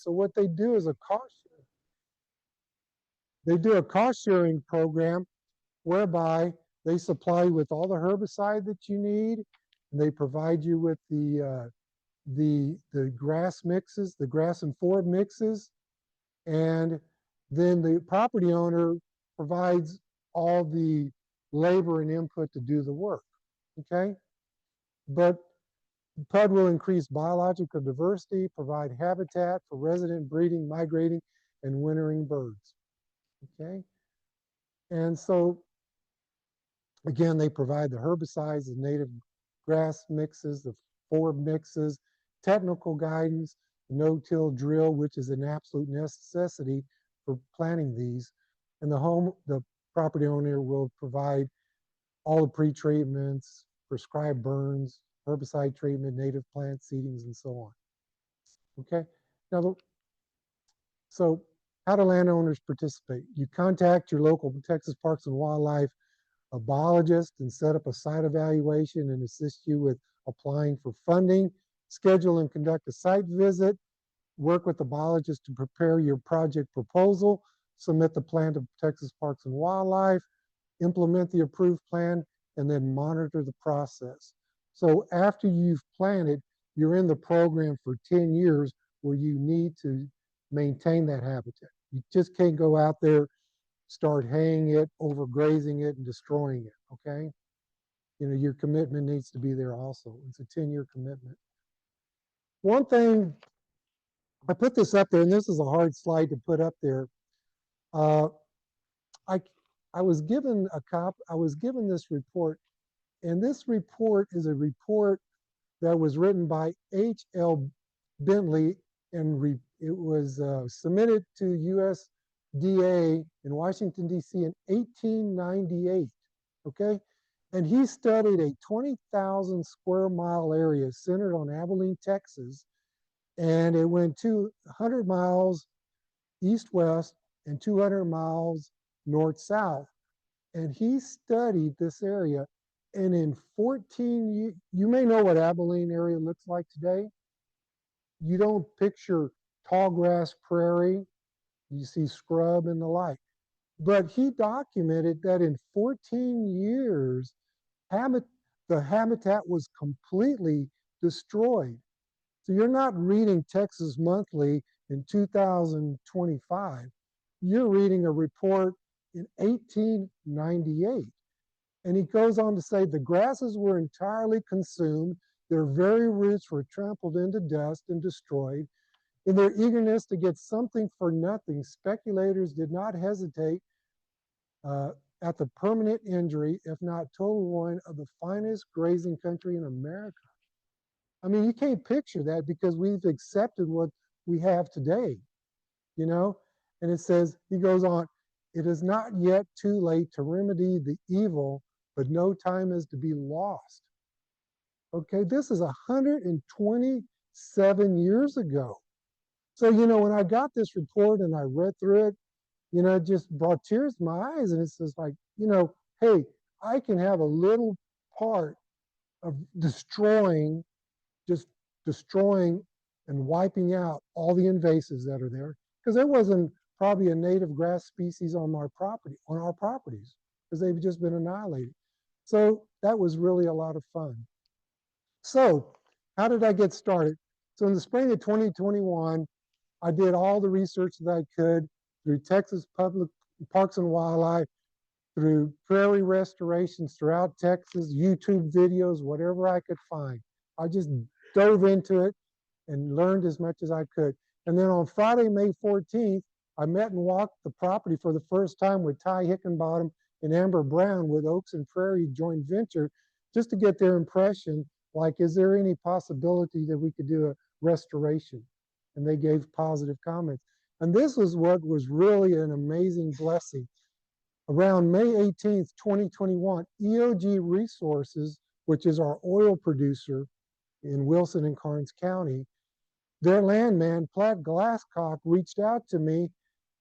So what they do is a cost sharing. They do a cost sharing program whereby they supply you with all the herbicide that you need, and they provide you with the grass mixes, the grass and forb mixes, and then the property owner provides all the labor and input to do the work. Okay, but PUD will increase biological diversity, provide habitat for resident breeding, migrating, and wintering birds. Okay, and so again, they provide the herbicides, the native grass mixes, the forb mixes, technical guidance, no-till drill, which is an absolute necessity for planting these. And the property owner will provide all the pre-treatments, prescribed burns, herbicide treatment, native plant seedings, and so on. Okay, now, so how do landowners participate? You contact your local Texas Parks and Wildlife, a biologist, and set up a site evaluation and assist you with applying for funding, schedule and conduct a site visit, work with the biologist to prepare your project proposal, submit the plan to Texas Parks and Wildlife, implement the approved plan, and then monitor the process. So after you've planted, you're in the program for 10 years where you need to maintain that habitat. You just can't go out there, start haying it, overgrazing it, and destroying it, okay? You know, your commitment needs to be there also. It's a 10-year commitment. One thing, I put this up there, and this is a hard slide to put up there. I was given this report, and this report is a report that was written by H.L. Bentley, and it was submitted to USDA in Washington, D.C. in 1898, okay? And he studied a 20,000 square mile area centered on Abilene, Texas, and it went 200 miles east-west and 200 miles north-south. And he studied this area, and in 14 years, you may know what Abilene area looks like today. You don't picture tall grass prairie, you see scrub and the like. But he documented that in 14 years, the habitat was completely destroyed. So you're not reading Texas Monthly in 2025. You're reading a report in 1898. And he goes on to say the grasses were entirely consumed. Their very roots were trampled into dust and destroyed. In their eagerness to get something for nothing, speculators did not hesitate at the permanent injury, if not total ruin, of the finest grazing country in America. I mean, you can't picture that because we've accepted what we have today, you know? And it says, he goes on, it is not yet too late to remedy the evil, but no time is to be lost. Okay, this is 127 years ago. So, you know, when I got this report and I read through it, you know, it just brought tears to my eyes. And it's just like, you know, hey, I can have a little part of destroying and wiping out all the invasives that are there, because there wasn't probably a native grass species on our properties, because they've just been annihilated. So that was really a lot of fun. So how did I get started? So in the spring of 2021, I did all the research that I could through Texas Public Parks and Wildlife, through prairie restorations throughout Texas, YouTube videos, whatever I could find. I just dove into it and learned as much as I could. And then on Friday, May 14th, I met and walked the property for the first time with Ty Hickenbottom and Amber Brown with Oaks and Prairie joint venture, just to get their impression, like, is there any possibility that we could do a restoration? And they gave positive comments. And this was what was really an amazing blessing. Around May 18th, 2021, EOG Resources, which is our oil producer in Wilson and Karnes County, their landman, Platt Glasscock, reached out to me,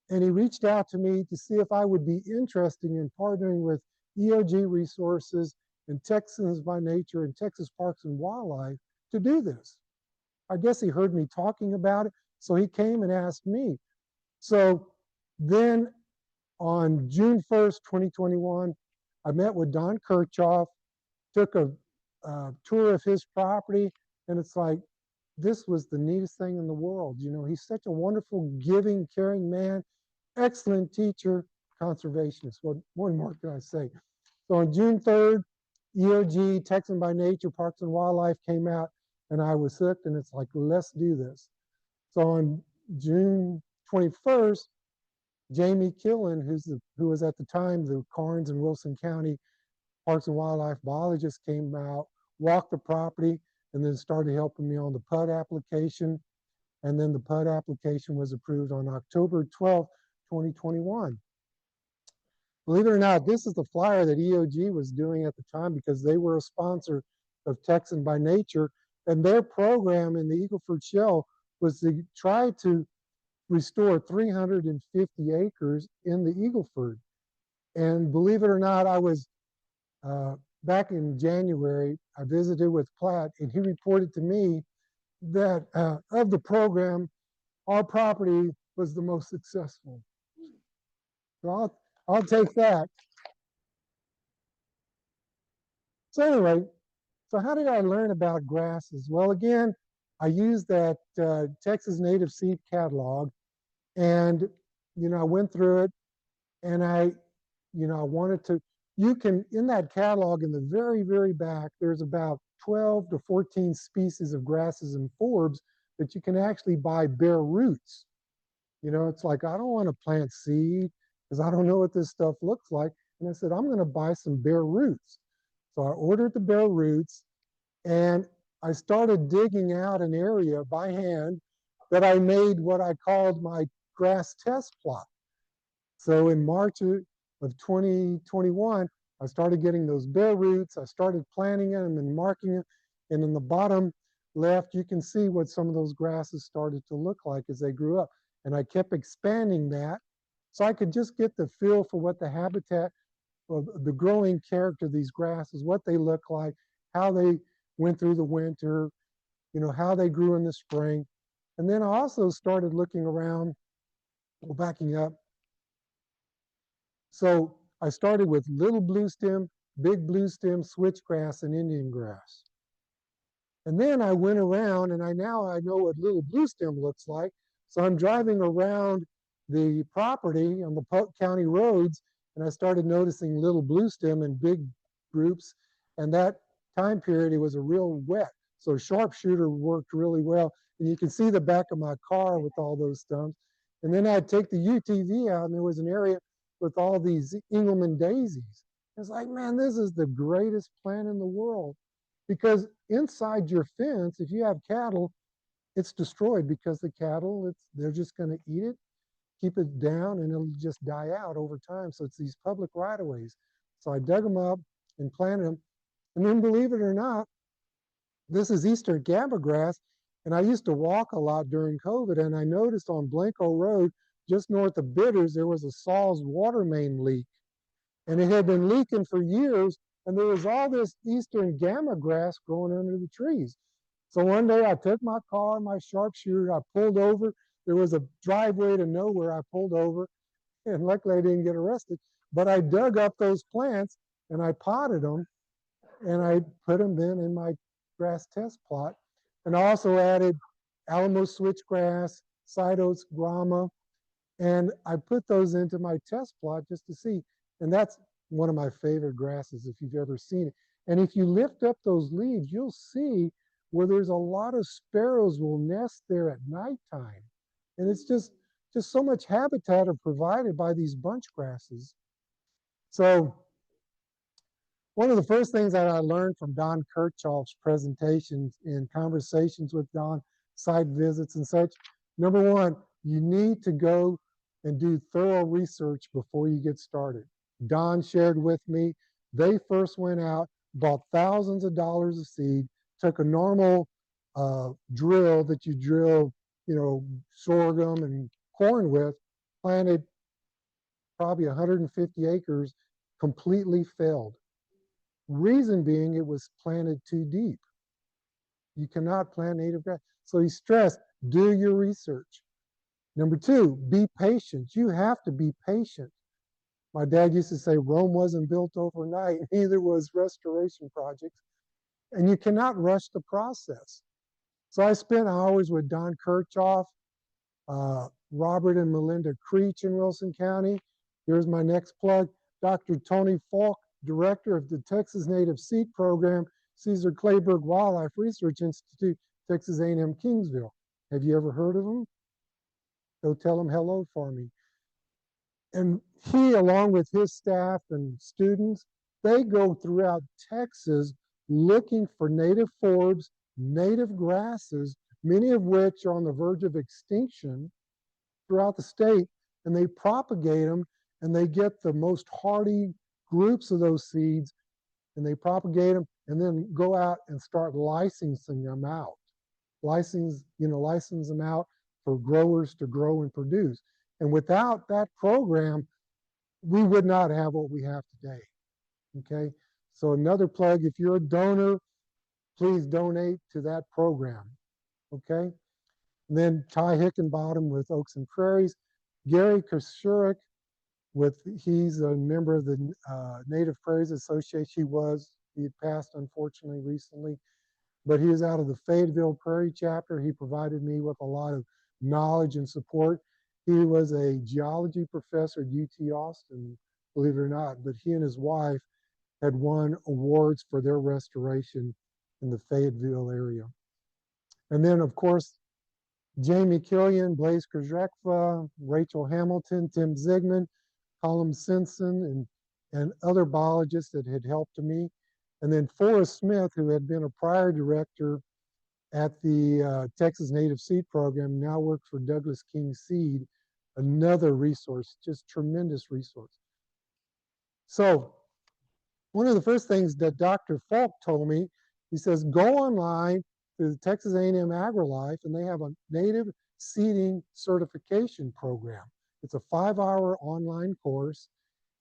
and he reached out to me to see if I would be interested in partnering with EOG Resources and Texans by Nature and Texas Parks and Wildlife to do this. I guess he heard me talking about it, So he came and asked me. So then on June 1st, 2021, I met with Don Kirchoff, took a tour of his property, and it's like, this was the neatest thing in the world. You know, he's such a wonderful, giving, caring man, excellent teacher, conservationist. What more can I say? So on June 3rd, EOG, Texan by Nature, Parks and Wildlife came out, and I was hooked, and it's like, let's do this. So on June 21st, Jamie Killen, who was at the time the Karnes and Wilson County Parks and Wildlife biologist, came out, walked the property, and then started helping me on the PUD application. And then the PUD application was approved on October 12th, 2021. Believe it or not, this is the flyer that EOG was doing at the time because they were a sponsor of Texan by Nature. And their program in the Eagleford Shell was to try to restore 350 acres in the Eagleford. And believe it or not, I was back in January, I visited with Platt, and he reported to me that of the program, our property was the most successful. So I'll take that. So anyway, so how did I learn about grasses? Well, again, I used that Texas Native Seed Catalog, and I went through it, and I wanted to. You can, in that catalog, in the very, very back, there's about 12 to 14 species of grasses and forbs that you can actually buy bare roots. It's like, I don't want to plant seed because I don't know what this stuff looks like. And I said, I'm going to buy some bare roots. So I ordered the bare roots, and I started digging out an area by hand that I made what I called my grass test plot. So in March of 2021, I started getting those bare roots. I started planting them and marking them. And in the bottom left, you can see what some of those grasses started to look like as they grew up. And I kept expanding that so I could just get the feel for what the habitat, of the growing character of these grasses, what they look like, how they went through the winter, how they grew in the spring. And then I also started looking around, backing up. So I started with little blue stem, big blue stem, switchgrass, and Indian grass. And then I went around, and now I know what little blue stem looks like. So I'm driving around the property on the county roads, and I started noticing little blue stem in big groups. And that time period, it was a real wet. So sharpshooter worked really well. And you can see the back of my car with all those stumps. And then I'd take the UTV out, and there was an area with all these Engelmann daisies. It's like, man, this is the greatest plant in the world. Because inside your fence, if you have cattle, it's destroyed because the cattle, they're just going to eat it, keep it down, and it'll just die out over time. So it's these public right-of-ways. So I dug them up and planted them. And then, believe it or not, this is Eastern Gamba grass. And I used to walk a lot during COVID, and I noticed on Blanco Road, just north of Bitters, there was a Saul's water main leak. And it had been leaking for years, and there was all this Eastern Gamba grass growing under the trees. So one day I took my car, my sharpshooter, I pulled over. There was a driveway to nowhere. I pulled over, and luckily I didn't get arrested. But I dug up those plants, and I potted them, and I put them then in my grass test plot. And I also added Alamo switchgrass, side oats, grama, and I put those into my test plot just to see. And that's one of my favorite grasses if you've ever seen it. And if you lift up those leaves, you'll see where there's a lot of sparrows will nest there at nighttime. And it's just so much habitat are provided by these bunch grasses. So one of the first things that I learned from Don Kirchoff's presentations and conversations with Don, site visits and such, number one, you need to go and do thorough research before you get started. Don shared with me, they first went out, bought thousands of dollars of seed, took a normal drill that you drill, sorghum and corn with, planted probably 150 acres, completely failed. Reason being, it was planted too deep. You cannot plant native grass. So he stressed, Do your research. Number two, be patient. You have to be patient. My dad used to say Rome wasn't built overnight, neither was restoration projects, and you cannot rush the process. So I spent hours with Don Kirchoff, Robert and Melinda Creech in Wilson County. Here's my next plug. Dr. Tony Falk, director of the Texas Native Seed Program, Cesar Clayburgh Wildlife Research Institute, Texas A&M Kingsville. Have you ever heard of them? Go tell them hello for me. And he, along with his staff and students, they go throughout Texas looking for native forbs, native grasses, many of which are on the verge of extinction throughout the state, and they propagate them, and they get the most hardy groups of those seeds, and they propagate them, and then go out and start licensing them out. License them out for growers to grow and produce. And without that program, we would not have what we have today. Okay, so another plug, if you're a donor, please donate to that program. Okay, and then Ty Hickenbottom with Oaks and Prairies, Gary Koshurik he's a member of the Native Prairies Association. He had passed unfortunately recently, but he is out of the Fayetteville Prairie chapter. He provided me with a lot of knowledge and support. He was a geology professor at UT Austin, believe it or not, but he and his wife had won awards for their restoration in the Fayetteville area. And then, of course, Jamie Killian, Blaise Krzyzekwa, Rachel Hamilton, Tim Zigman, Colum Simpson, and other biologists that had helped me. And then Forrest Smith, who had been a prior director at the Texas Native Seed Program, now works for Douglas King Seed, another resource, just tremendous resource. So one of the first things that Dr. Falk told me, he says, go online to the Texas A&M AgriLife, and they have a native seeding certification program. It's a 5-hour online course,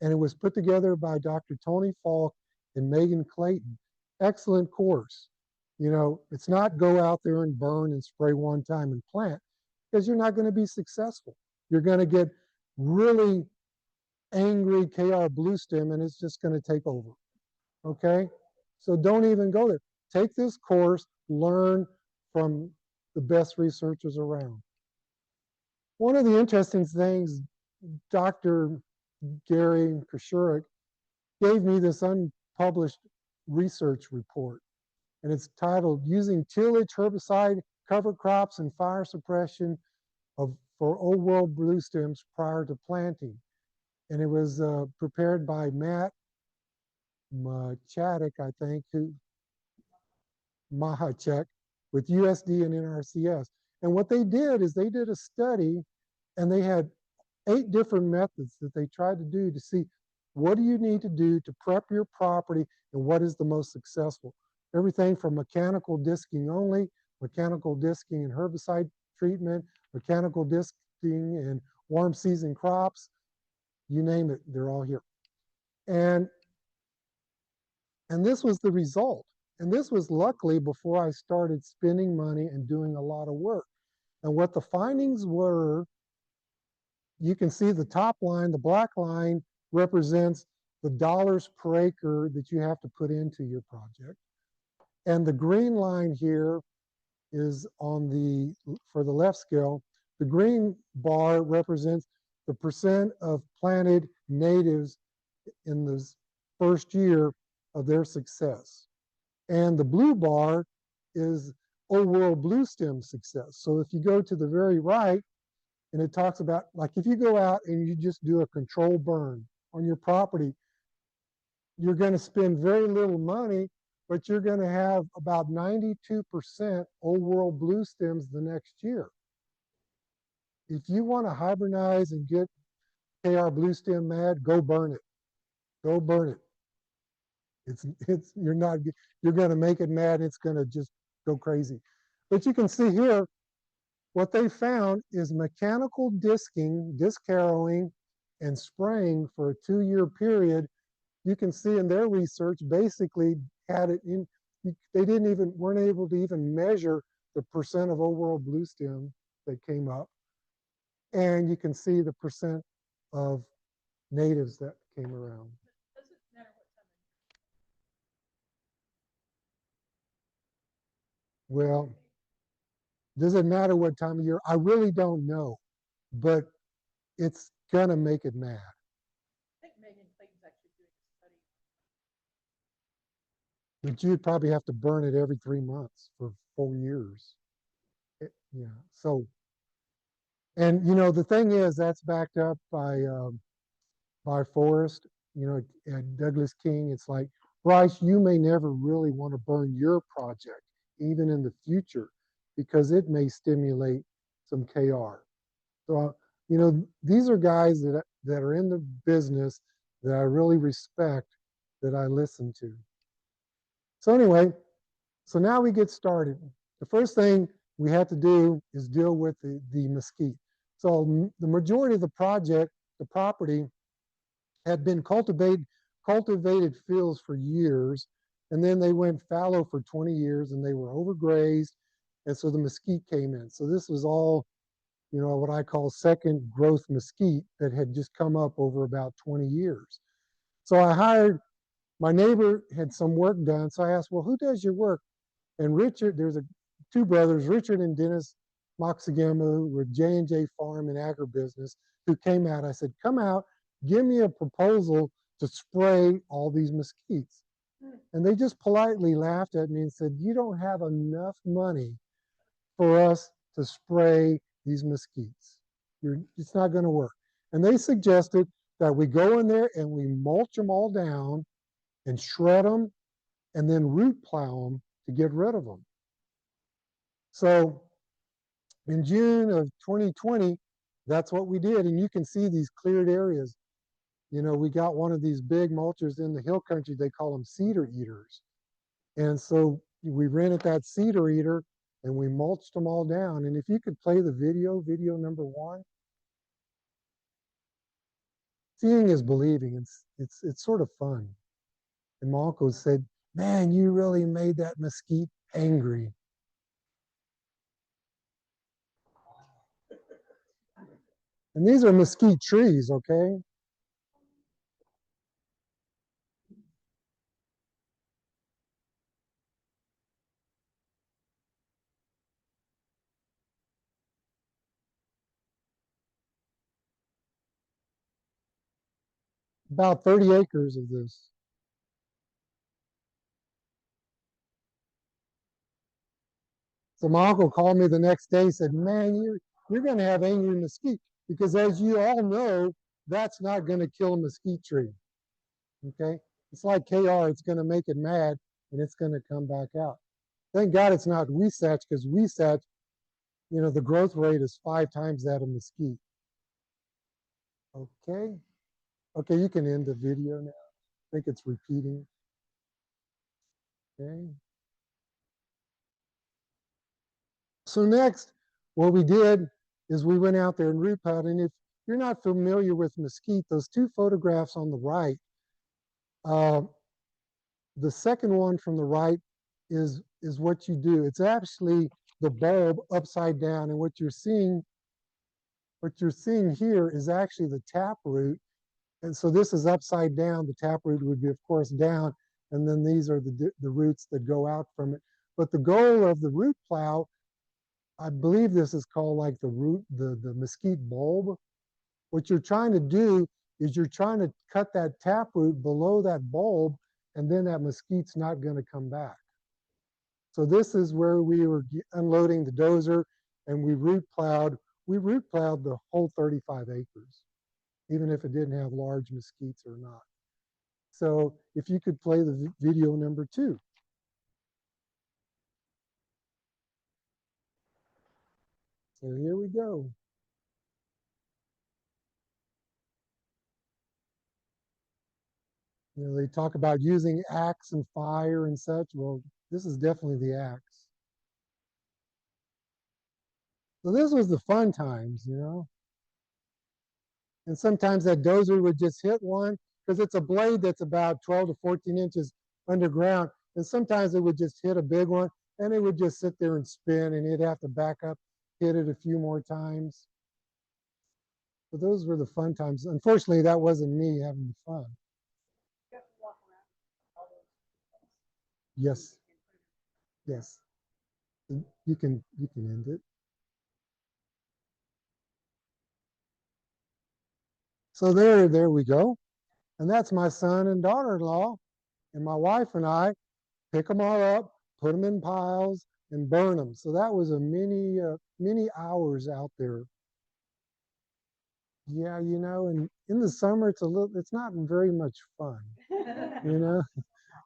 and it was put together by Dr. Tony Falk and Megan Clayton. Excellent course. You know, it's not go out there and burn and spray one time and plant, because you're not going to be successful. You're going to get really angry KR blue stem, and it's just going to take over. Okay? So don't even go there. Take this course, learn from the best researchers around. One of the interesting things, Dr. Gary Koshurik gave me this unpublished research report, and it's titled Using Tillage, Herbicide, Cover Crops, and Fire Suppression for Old World Blue Stems Prior to Planting. And it was prepared by Matt Mahachek, I think, Mahachek, with USD and NRCS. And what they did is they did a study, and they had 8 different methods that they tried to do to see what do you need to do to prep your property and what is the most successful. Everything from mechanical disking only, mechanical disking and herbicide treatment, mechanical disking and warm season crops, you name it, they're all here. And this was the result. And this was luckily before I started spending money and doing a lot of work. And what the findings were, you can see the top line, the black line represents the dollars per acre that you have to put into your project. And the green line here is for the left scale, the green bar represents the percent of planted natives in the first year of their success. And the blue bar is Old World Blue Stem success. So if you go to the very right, and it talks about, like, if you go out and you just do a control burn on your property, you're going to spend very little money, but you're going to have about 92% Old World Blue Stems the next year. If you want to hybridize and get KR blue stem mad, go burn it. Go burn it. You're going to make it mad. It's going to just go crazy. But you can see here, what they found is mechanical disking, disc harrowing, and spraying for a 2-year period. You can see in their research basically had it in, they weren't able to even measure the percent of overall blue stem that came up, and you can see the percent of natives that came around. Well, does it matter what time of year? I really don't know, but it's gonna make it mad. But you'd probably have to burn it every 3 months for 4 years. Yeah. So, and you know, the thing is, that's backed up by forest. You know, and Douglas King. It's like, Brice, you may never really want to burn your project, even in the future, because it may stimulate some KR. So, you know, these are guys that are in the business that I really respect, that I listen to. So anyway, so now we get started. The first thing we have to do is deal with the mesquite. So the majority of the project, the property, had been cultivated fields for years, and then they went fallow for 20 years, and they were overgrazed, and so the mesquite came in. So this was all, you know, what I call second growth mesquite that had just come up over about 20 years. So I hired, my neighbor had some work done, so I asked, well, who does your work? And Richard, there's two brothers, Richard and Dennis Moczygemba, with J&J Farm and Agribusiness, who came out. I said, come out, give me a proposal to spray all these mesquites. And they just politely laughed at me and said, you don't have enough money for us to spray these mesquites. It's not going to work. And they suggested that we go in there and we mulch them all down and shred them and then root plow them to get rid of them. So in June of 2020, that's what we did. And you can see these cleared areas. You know, we got one of these big mulchers in the hill country. They call them cedar eaters. And so we rented that cedar eater and we mulched them all down. And if you could play the video number 1. Seeing is believing. It's sort of fun. And my uncle said, man, you really made that mesquite angry. And these are mesquite trees, okay? About 30 acres of this. So my uncle called me the next day and said, man, you're going to have angry mesquite, because as you all know, that's not going to kill a mesquite tree. Okay? It's like KR, it's going to make it mad and it's going to come back out. Thank God it's not Wasatch, because Wasatch, you know, the growth rate is 5 times that of mesquite. Okay? Okay, you can end the video now. I think it's repeating. Okay. So next, what we did is we went out there and root plowed. And if you're not familiar with mesquite, those 2 photographs on the right, the second one from the right is what you do. It's actually the bulb upside down, and what you're seeing here is actually the taproot. And so this is upside down. The taproot would be, of course, down, and then these are the roots that go out from it. But the goal of the root plow, I believe this is called like the mesquite bulb. What you're trying to do is you're trying to cut that taproot below that bulb, and then that mesquite's not going to come back. So this is where we were unloading the dozer, and we root plowed the whole 35 acres, even if it didn't have large mesquites or not. So if you could play the video number 2. So here we go. You know, they talk about using axe and fire and such. Well, this is definitely the axe. So this was the fun times, you know. And sometimes that dozer would just hit one, because it's a blade that's about 12 to 14 inches underground. And sometimes it would just hit a big one. and it would just sit there and spin, and you'd have to back up, hit it a few more times. But those were the fun times. Unfortunately, that wasn't me having fun. Yes, yes. You can end it. So there we go. And that's my son and daughter-in-law, and my wife and I pick them all up, put them in piles, and burn them. So that was a many hours out there. Yeah, and in the summer it's not very much fun, you know.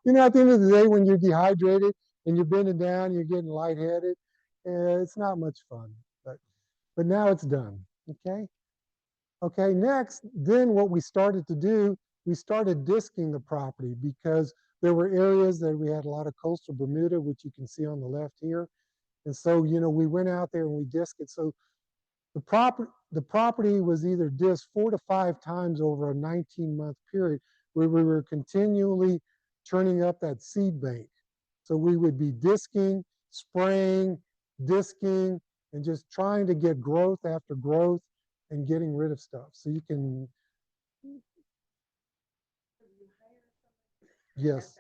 At the end of the day, when you're dehydrated and you're bending down, you're getting lightheaded, it's not much fun. But now it's done. Okay. Okay, next, then what we started to do, we started disking the property because there were areas that we had a lot of coastal Bermuda, which you can see on the left here. And so, we went out there and we disked it. So the property was either disked 4 to 5 times over a 19-month period where we were continually turning up that seed bank. So we would be disking, spraying, disking, and just trying to get growth after growth and getting rid of stuff. So you can, yes.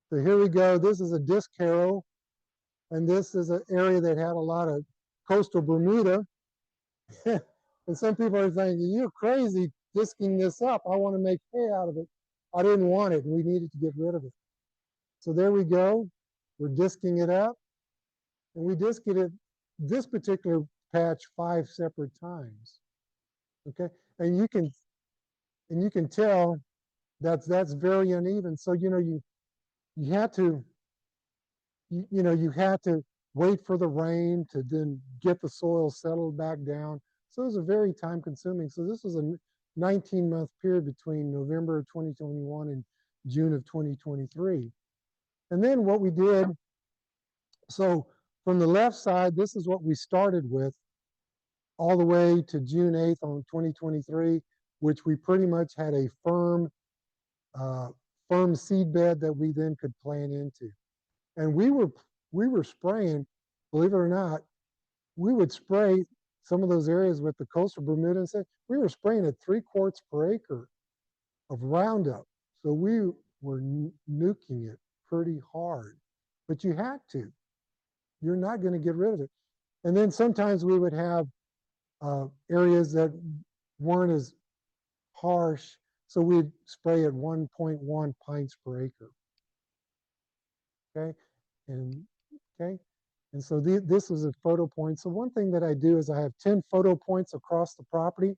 So here we go. This is a disc harrow, and this is an area that had a lot of coastal Bermuda. And some people are saying, you're crazy disking this up. I want to make hay out of it. I didn't want it, and we needed to get rid of it. So there we go. We're disking it up, and we disked it this particular patch 5 separate times. Okay, and you can tell that's very uneven. So you had to you had to wait for the rain to then get the soil settled back down. So it was a very time consuming. So this was a 19-month period between November of 2021 and June of 2023. And then what we did, so from the left side, this is what we started with all the way to June 8th on 2023, which we pretty much had a firm seed bed that we then could plant into. And we were spraying, believe it or not, we would spray some of those areas with the coastal Bermuda. And we were spraying at 3 quarts per acre of Roundup. So we were nuking it pretty hard. But you had to. You're not going to get rid of it. And then sometimes we would have areas that weren't as harsh, so we'd spray at 1.1 pints per acre. Okay, and so this was a photo point. So one thing that I do is I have 10 photo points across the property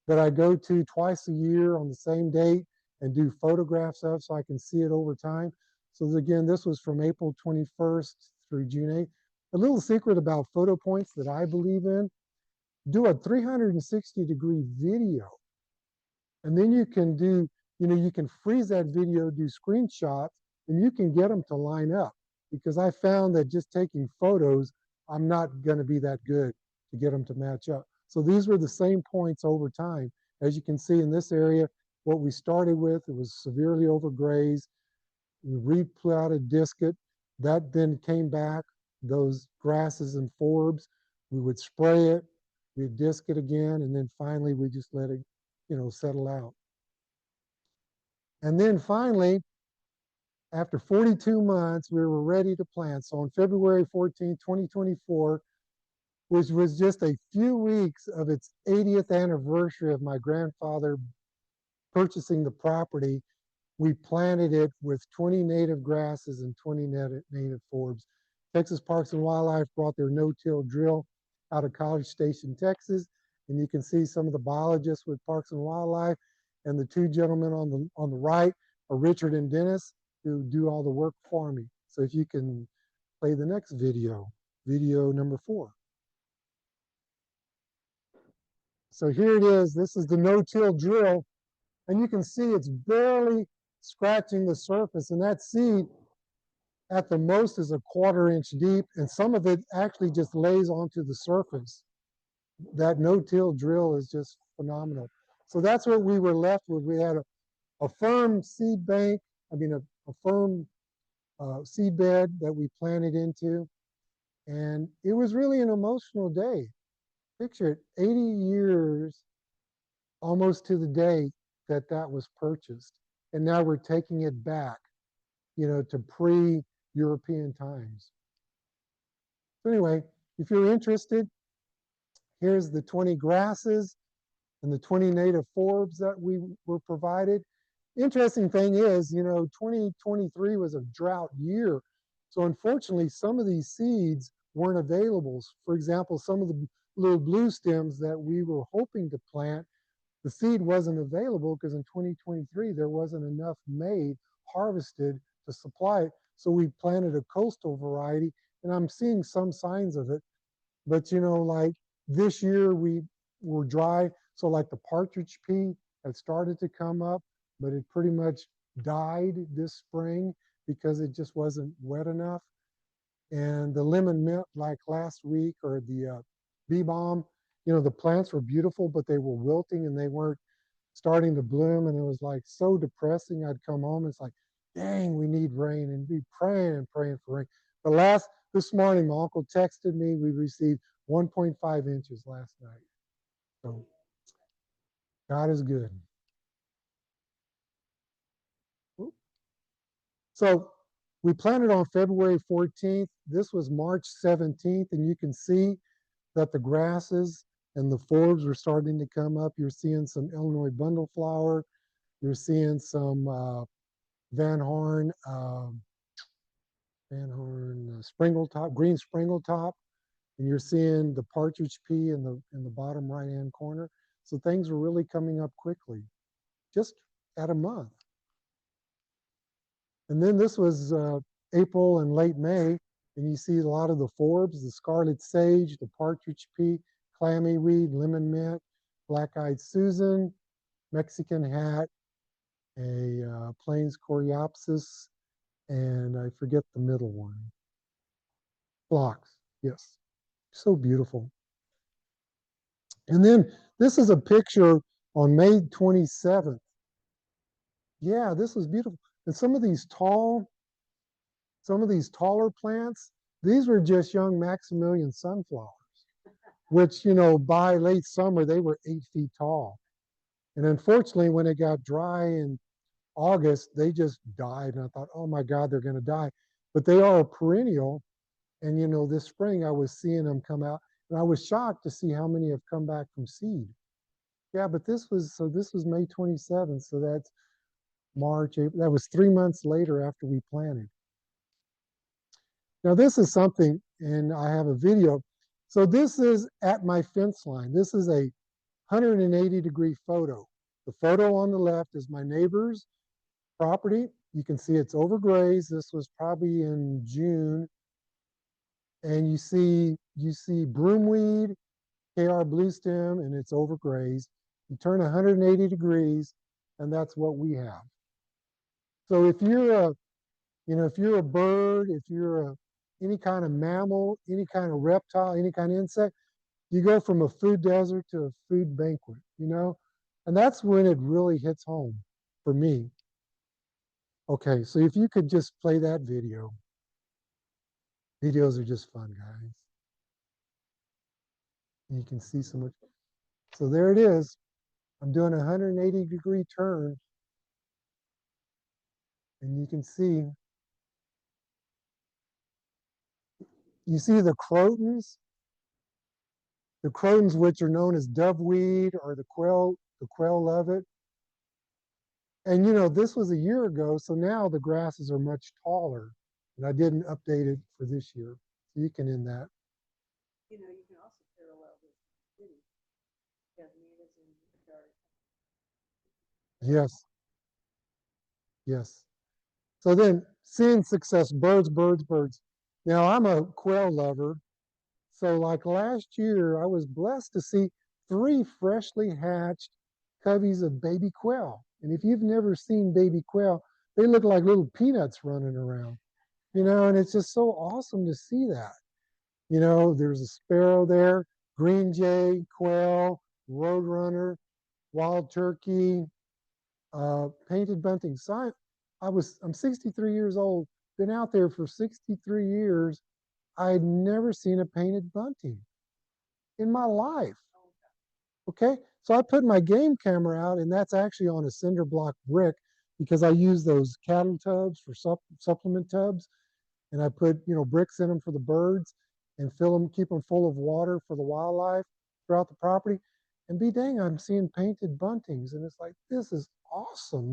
that I go to twice a year on the same date and do photographs of, so I can see it over time. So again, this was from April 21st through June 8th. A little secret about photo points that I believe in: do a 360-degree video, and then you can do, you can freeze that video, do screenshots, and you can get them to line up. Because I found that just taking photos, I'm not going to be that good to get them to match up. So these were the same points over time. As you can see in this area, what we started with, it was severely overgrazed. We replanted discus. That then came back, those grasses and forbs. We would spray it, we'd disc it again, and then finally we just let it, settle out. And then finally, after 42 months, we were ready to plant. So on February 14, 2024, which was just a few weeks of its 80th anniversary of my grandfather purchasing the property, we planted it with 20 native grasses and 20 native forbs. Texas Parks and Wildlife brought their no-till drill out of College Station, Texas, and you can see some of the biologists with Parks and Wildlife, and the 2 gentlemen on the right are Richard and Dennis, who do all the work for me. So if you can play the next video, video number 4. So here it is. This is the no-till drill, and you can see it's barely scratching the surface, and that seed at the most is a 1/4 inch deep, and some of it actually just lays onto the surface. That no-till drill is just phenomenal. So that's what we were left with. We had a firm seed bank, a firm seedbed that we planted into. And it was really an emotional day. Picture it, 80 years almost to the day that that was purchased. And now we're taking it back, to pre-European times. So anyway, if you're interested, here's the 20 grasses and the 20 native forbs that we were provided. Interesting thing is, 2023 was a drought year. So unfortunately, some of these seeds weren't available. For example, some of the little blue stems that we were hoping to plant, the seed wasn't available because in 2023, there wasn't enough made, harvested to supply it. So we planted a coastal variety, and I'm seeing some signs of it. But, like this year we were dry. So like the partridge pea had started to come up, but it pretty much died this spring because it just wasn't wet enough. And the lemon mint, like last week, or the bee balm, the plants were beautiful, but they were wilting and they weren't starting to bloom. And it was like so depressing. I'd come home, it's like, dang, we need rain, and be praying and praying for rain. But this morning, my uncle texted me, we received 1.5 inches last night. So God is good. So we planted on February 14th. This was March 17th, and you can see that the grasses and the forbs were starting to come up. You're seeing some Illinois bundleflower. You're seeing some Van Horn springletop, green springletop, and you're seeing the partridge pea in the bottom right-hand corner. So things were really coming up quickly, just at a month. And then this was April and late May, and you see a lot of the forbs, the scarlet sage, the partridge pea, clammy weed, lemon mint, black-eyed Susan, Mexican hat, a plains coreopsis, and I forget the middle one. Phlox, yes. So beautiful. And then this is a picture on May 27th. Yeah, this was beautiful. And some of these taller plants, these were just young Maximilian sunflowers, which, by late summer, they were 8 feet tall. And unfortunately, when it got dry in August, they just died. And I thought, oh my God, they're going to die. But they are a perennial. And, this spring I was seeing them come out, and I was shocked to see how many have come back from seed. Yeah, but this was May 27th. So that's March, April. That was 3 months later after we planted. Now this is something, and I have a video. So this is at my fence line. This is a 180-degree photo. The photo on the left is my neighbor's property. You can see it's overgrazed. This was probably in June. And you see broomweed, KR bluestem, and it's overgrazed. You turn 180 degrees, and that's what we have. So if you're a bird, if you're any kind of mammal, any kind of reptile, any kind of insect, you go from a food desert to a food banquet, and that's when it really hits home for me. Okay, so if you could just play that video. Videos are just fun, guys. And you can see so much. So there it is. I'm doing a 180-degree turn, and you can see, the crotons, which are known as doveweed, or the quail love it. And this was a year ago, so now the grasses are much taller, and I didn't update it for this year. So you can end that. You can also parallel this city. You have natives in the garden. Yes. Yes. So then, seeing success, birds. Now, I'm a quail lover. So like last year, I was blessed to see 3 freshly hatched coveys of baby quail. And if you've never seen baby quail, they look like little peanuts running around, and it's just so awesome to see that. There's a sparrow there, green jay, quail, roadrunner, wild turkey, painted bunting. So I'm 63 years old. been out there for 63 years. I had never seen a painted bunting in my life. Okay, so I put my game camera out, and that's actually on a cinder block brick because I use those cattle tubs for supplement tubs, and I put bricks in them for the birds and fill them, keep them full of water for the wildlife throughout the property. And be dang, I'm seeing painted buntings, and it's like, this is awesome,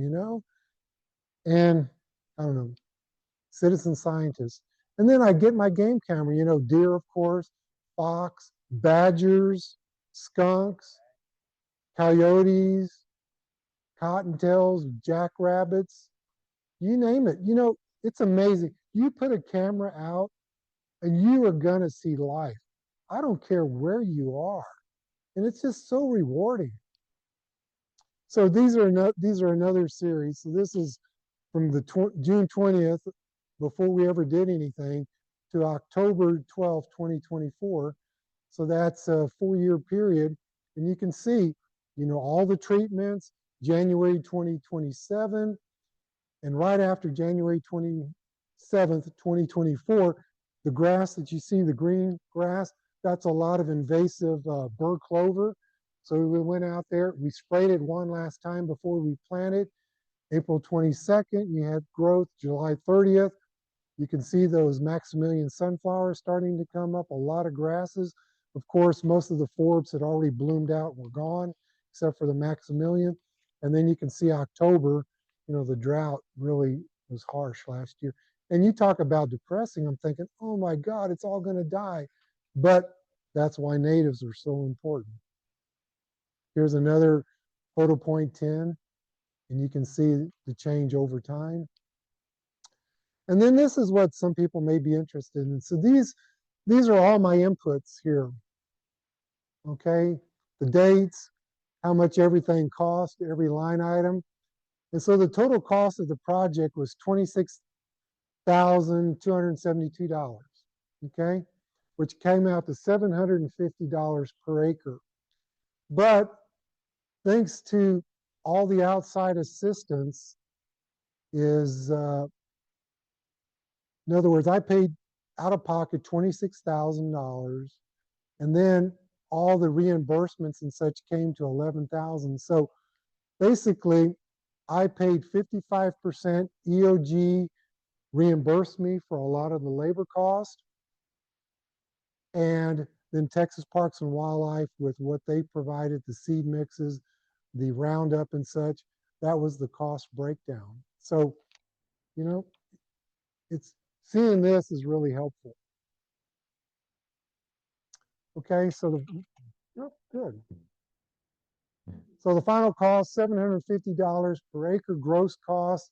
And I don't know, citizen scientist. And then I get my game camera, deer, of course, fox, badgers, skunks, coyotes, cottontails, jackrabbits, you name it. It's amazing. You put a camera out and you are going to see life. I don't care where you are. And it's just so rewarding. So these are another series. So this is from the June 20th, before we ever did anything, to October 12th, 2024. So that's a 4-year period. And you can see, all the treatments, January 2027, and right after January 27th, 2024, the grass that you see, the green grass, that's a lot of invasive burr clover. So we went out there, we sprayed it one last time before we planted. April 22nd, you had growth. July 30th, you can see those Maximilian sunflowers starting to come up, a lot of grasses. Of course, most of the forbs had already bloomed out and were gone, except for the Maximilian. And then you can see October, the drought really was harsh last year. And you talk about depressing, I'm thinking, oh my God, it's all going to die. But that's why natives are so important. Here's another photo point 10, and you can see the change over time. And then this is what some people may be interested in. So these are all my inputs here. Okay, the dates, how much everything cost, every line item. And so the total cost of the project was $26,272, okay, which came out to $750 per acre. But thanks to all the outside assistance is, in other words, I paid out of pocket $26,000, and then all the reimbursements and such came to $11,000. So basically, I paid 55%. EOG reimbursed me for a lot of the labor cost, and then Texas Parks and Wildlife with what they provided, the seed mixes, the Roundup and such. That was the cost breakdown. So, it's seeing this is really helpful. Okay, so good. So the final cost, $750 per acre gross cost.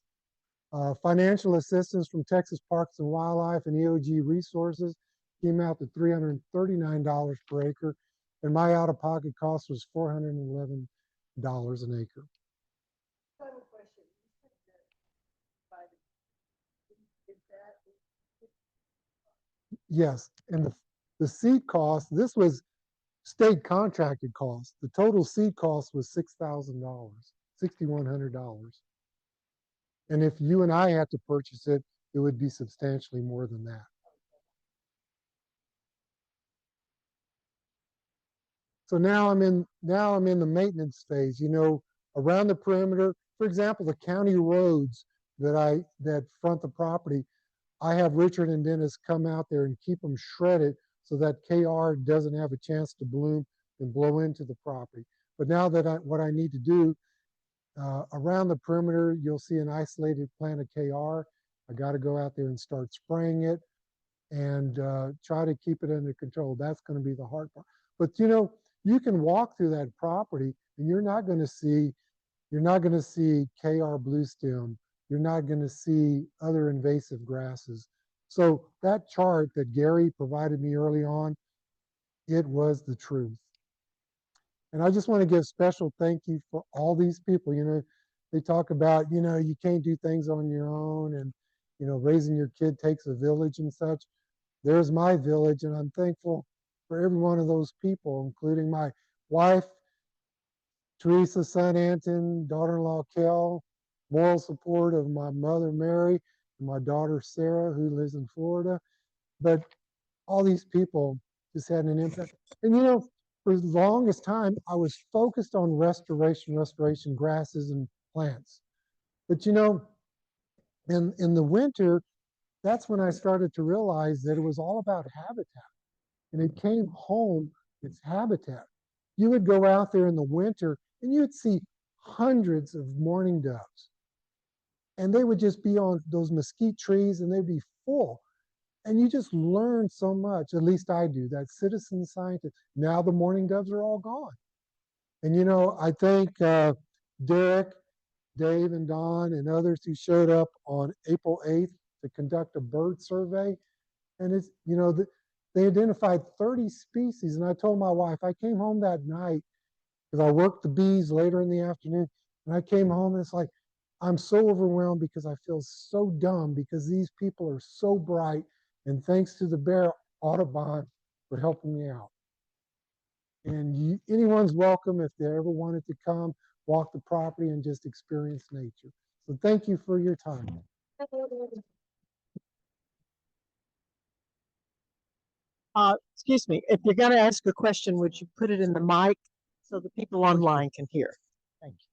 Financial assistance from Texas Parks and Wildlife and EOG Resources came out to $339 per acre, and my out-of-pocket cost was $411 an acre. Final question. You said that Yes, and the seed cost, this was state contracted cost. The total seed cost was $6,000, $6,100. And if you and I had to purchase it, it would be substantially more than that. So now I'm in the maintenance phase, around the perimeter. For example, the county roads that front the property, I have Richard and Dennis come out there and keep them shredded so that KR doesn't have a chance to bloom and blow into the property. But now that what I need to do, around the perimeter, you'll see an isolated plant of KR. I got to go out there and start spraying it and try to keep it under control. That's going to be the hard part. But you can walk through that property and you're not going to see KR blue stem. You're not going to see other invasive grasses. So that chart that Gary provided me early on, it was the truth. And I just want to give special thank you for all these people. They talk about, you can't do things on your own, and, raising your kid takes a village and such. There's my village, and I'm thankful for every one of those people, including my wife, Teresa, son Anton, daughter-in-law Kel, moral support of my mother Mary, my daughter Sarah, who lives in Florida. But all these people just had an impact. And you know, for the longest time, I was focused on restoration, grasses and plants. But you know, in the winter, that's when I started to realize that it was all about habitat. And it came home, its habitat. You would go out there in the winter and you'd see hundreds of mourning doves. And they would just be on those mesquite trees and they'd be full. And you just learn so much, at least I do, that citizen scientist. Now the mourning doves are all gone. And you know, I think Derek, Dave and Don and others who showed up on April 8th to conduct a bird survey. And it's, you know, they identified 30 species. And I told my wife, I came home that night because I worked the bees later in the afternoon. And I came home and it's like, I'm so overwhelmed because I feel so dumb because these people are so bright. And thanks to the Bear Audubon for helping me out. And anyone's welcome if they ever wanted to come, walk the property and just experience nature. So thank you for your time. Excuse me, if you're going to ask a question, would you put it in the mic so the people online can hear? Thank you.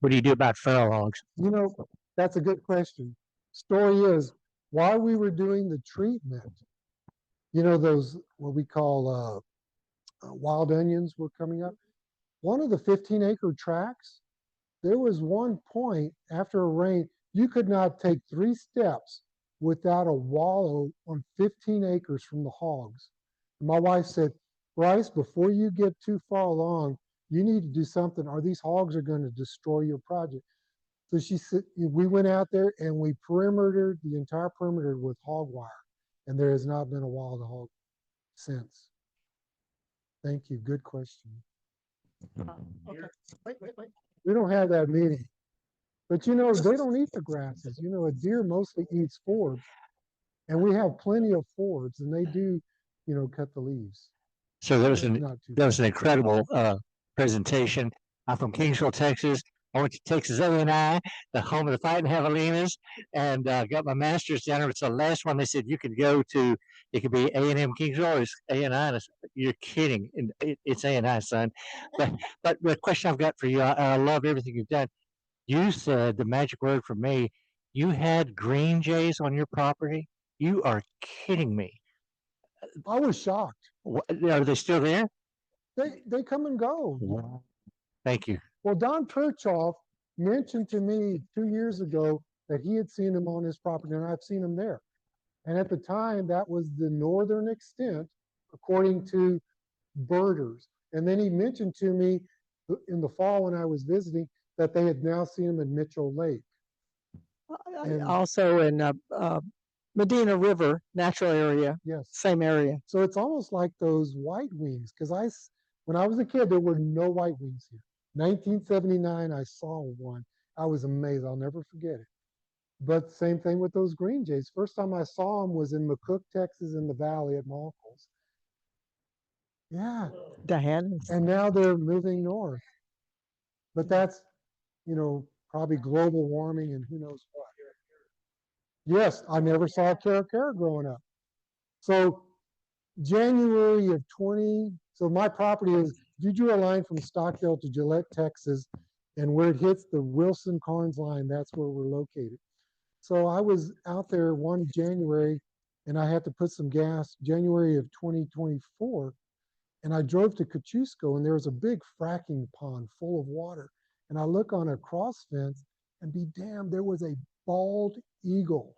What do you do about feral hogs? You know, that's a good question. Story is, while we were doing the treatment, you know, those what we call wild onions were coming up. One of the 15-acre tracts, there was one point after a rain, you could not take 3 steps without a wallow on 15 acres from the hogs. And my wife said, Brice, before you get too far along, you need to do something or these hogs are going to destroy your project. So she said, we went out there and we perimetered the entire perimeter with hog wire. And there has not been a wild hog since. Thank you. Good question. Okay. Wait. We don't have that many. But you know, they don't eat the grasses. You know, a deer mostly eats forbs. And we have plenty of forbs and they do, you know, cut the leaves. So that was Not too an bad. incredible presentation. I'm from Kingsville, Texas. I went to Texas A&I, the home of the Fighting Javelinas, and got my master's down there. It's the last one they said you could go to. It could be A&M Kingsville or it's A&I. And you're kidding. It's A&I, son. But the question I've got for you, I love everything you've done. You said the magic word for me. You had green jays on your property. You are kidding me. I was shocked. Are they still there? They come and go. Wow. Thank you. Well, Don Kirchoff mentioned to me 2 years ago that he had seen him on his property, and I've seen him there. And at the time, that was the northern extent, according to birders. And then he mentioned to me in the fall when I was visiting that they had now seen him in Mitchell Lake. And Also in Medina River, natural area, yes, same area. so it's almost like those white wings. Because when I was a kid, there were no white wings here. 1979, I saw one. I was amazed. I'll never forget it. But same thing with those green jays. First time I saw them was in McCook, Texas, in the valley at Malcolm's. Yeah. Diane. And now they're moving north. But that's, you know, probably global warming and who knows what. Yes, I never saw a caracara growing up. So January of 20, so my property is, you drew a line from Stockdale to Gillette, Texas, and where it hits the Wilson Carnes line, that's where we're located. So I was out there one January and I had to put some gas, January of 2024, and I drove to Kosciuszko and there was a big fracking pond full of water. And I look on a cross fence and be damned, there was a bald eagle.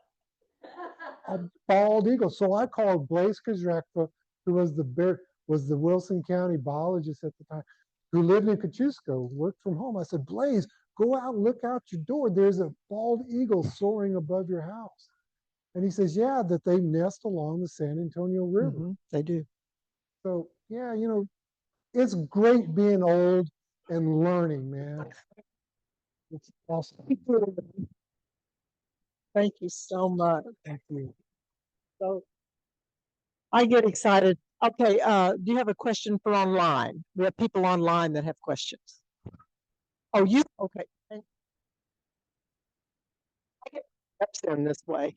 A bald eagle. So I called Blaise Kazrekva, who was the Wilson County biologist at the time, who lived in Kosciuszko, worked from home. I said, Blaise, go out and look out your door. There's a bald eagle soaring above your house. And he says, yeah, that they nest along the San Antonio River. Mm-hmm, they do. So yeah, you know, it's great being old and learning, man. It's awesome. Thank you so much. Thank you. So I get excited. Okay, do you have a question for online? We have people online that have questions. Oh, you? Okay. Steps in this way.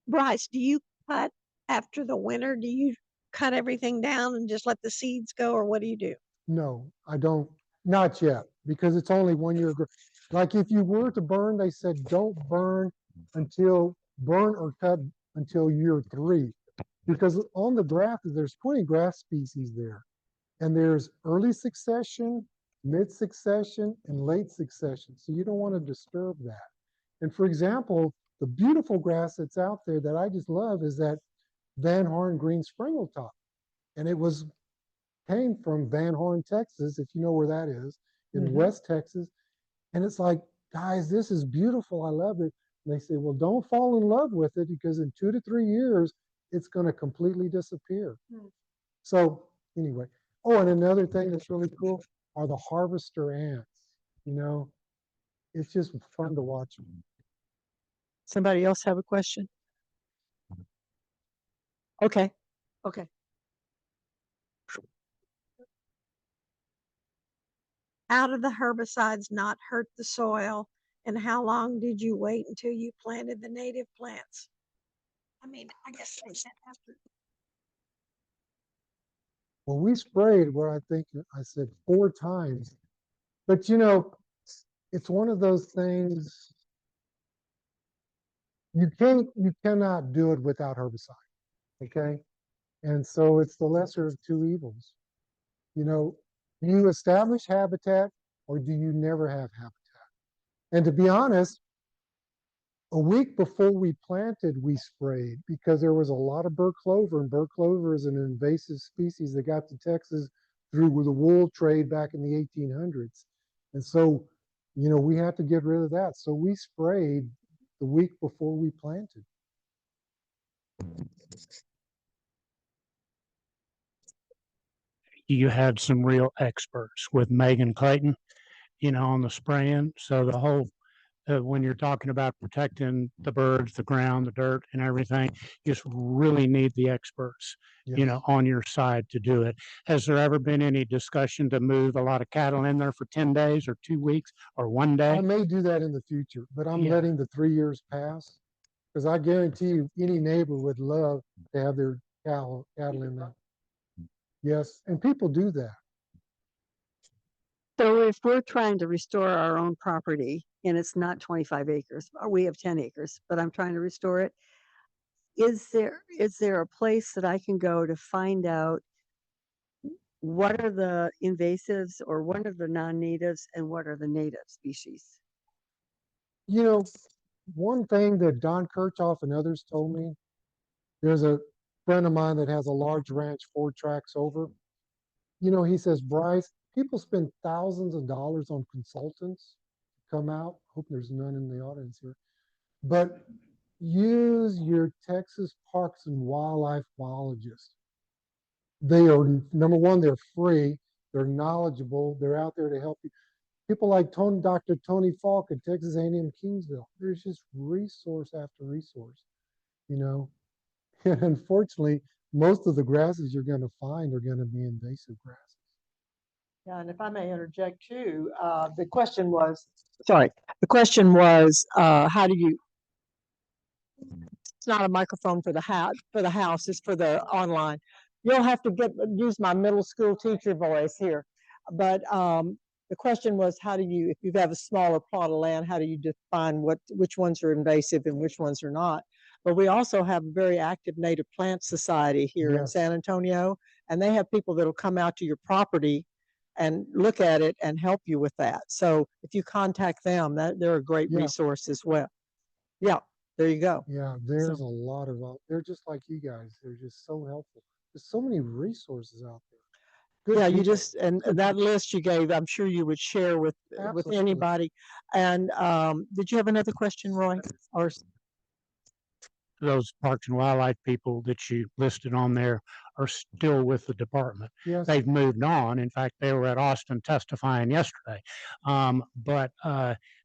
Bryce, do you cut after the winter? Do you cut everything down and just let the seeds go, or what do you do? No, I don't, not yet, because it's only 1 year. Like if you were to burn, they said, don't burn or cut until year 3. Because on the graft, there's 20 graft species there. And there's early succession, mid succession, and late succession. So you don't want to disturb that. And for example, the beautiful grass that's out there that I just love is that Van Horn green springletop. And it came from Van Horn, Texas, if you know where that is, in West Texas. And it's like, guys, this is beautiful. I love it. And they say, well, don't fall in love with it because in 2 to 3 years, it's going to completely disappear. So anyway, oh, and another thing that's really cool are the harvester ants. You know, it's just fun to watch them. Somebody else have a question? Okay. Okay. How do the herbicides not hurt the soil? And how long did you wait until you planted the native plants? I mean, I guess they said after. Well, we sprayed what I think I said 4 times. But you know, it's one of those things you cannot do it without herbicide. Okay. And so it's the lesser of 2 evils. You know, do you establish habitat or do you never have habitat? And to be honest, a week before we planted, we sprayed because there was a lot of burr clover, and burr clover is an invasive species that got to Texas through the wool trade back in the 1800s. And so, you know, we had to get rid of that. So we sprayed the week before we planted. You had some real experts with Megan Clayton, you know, on the spraying. So the whole, when you're talking about protecting the birds, the ground, the dirt and everything, you just really need the experts, Yes. you know, on your side to do it. Has there ever been any discussion to move a lot of cattle in there for 10 days or 2 weeks or 1 day? I may do that in the future, but I'm Yeah. letting the 3 years pass because I guarantee you any neighbor would love to have their cattle in there. Yes, and people do that. So if we're trying to restore our own property and it's not 25 acres, or we have 10 acres, but I'm trying to restore it, is there a place that I can go to find out what are the invasives or what are the non-natives and what are the native species? You know, one thing that Don Kirchoff and others told me, there's a friend of mine that has a large ranch 4 tracks over. You know, he says, Brice, people spend thousands of dollars on consultants to come out. Hope there's none in the audience here. But use your Texas Parks and Wildlife biologists. They are, number one, they're free, they're knowledgeable, they're out there to help you. People like Dr. Tony Falk at Texas A&M Kingsville. There's just resource after resource, you know. And unfortunately, most of the grasses you're going to find are going to be invasive grasses. Yeah, and if I may interject too, the question was, how do you, it's not a microphone for the house, it's for the online. You'll have to use my middle school teacher voice here. But the question was, how do you, if you have a smaller plot of land, how do you define which ones are invasive and which ones are not? But we also have a very active native plant society here in Yes. San Antonio, and they have people that'll come out to your property and look at it and help you with that. So if you contact them, they're a great Yeah. resource as well. Yeah, there you go. Yeah, there's a lot of, they're just like you guys. They're just so helpful. There's so many resources out there. Good Yeah, you people. just, and that list you gave, I'm sure you would share with Absolutely. anybody. And did you have another question, Roy? Or Those Parks and Wildlife people that you listed on there are still with the department. Yes. They've moved on. In fact, they were at Austin testifying yesterday. But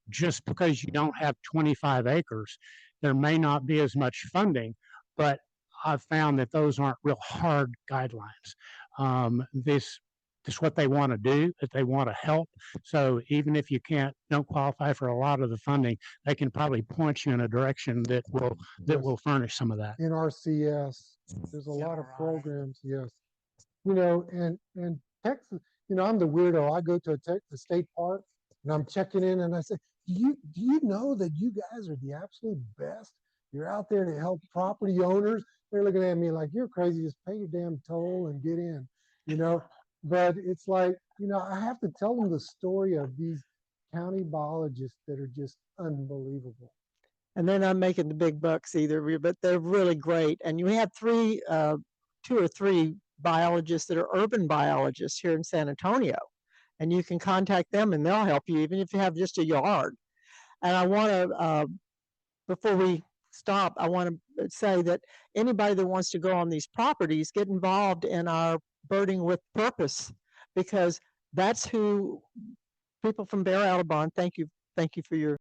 just because you don't have 25 acres, there may not be as much funding, but I've found that those aren't real hard guidelines. This it's what they want to do, that they want to help. So even if you don't qualify for a lot of the funding, they can probably point you in a direction that will furnish some of that. NRCS, there's a lot of programs, yes. You know, and Texas, you know, I'm the weirdo. I go to a state park and I'm checking in and I say, do you know that you guys are the absolute best? You're out there to help property owners. They're looking at me like, you're crazy, just pay your damn toll and get in, you know? But it's like, you know, I have to tell them the story of these county biologists that are just unbelievable. And they're not making the big bucks either, but they're really great. And you have two or three biologists that are urban biologists here in San Antonio. And you can contact them and they'll help you, even if you have just a yard. And I want to, before we stop, I want to say that anybody that wants to go on these properties, get involved in our Birding with Purpose, because that's who people from Bear Audubon, thank you for your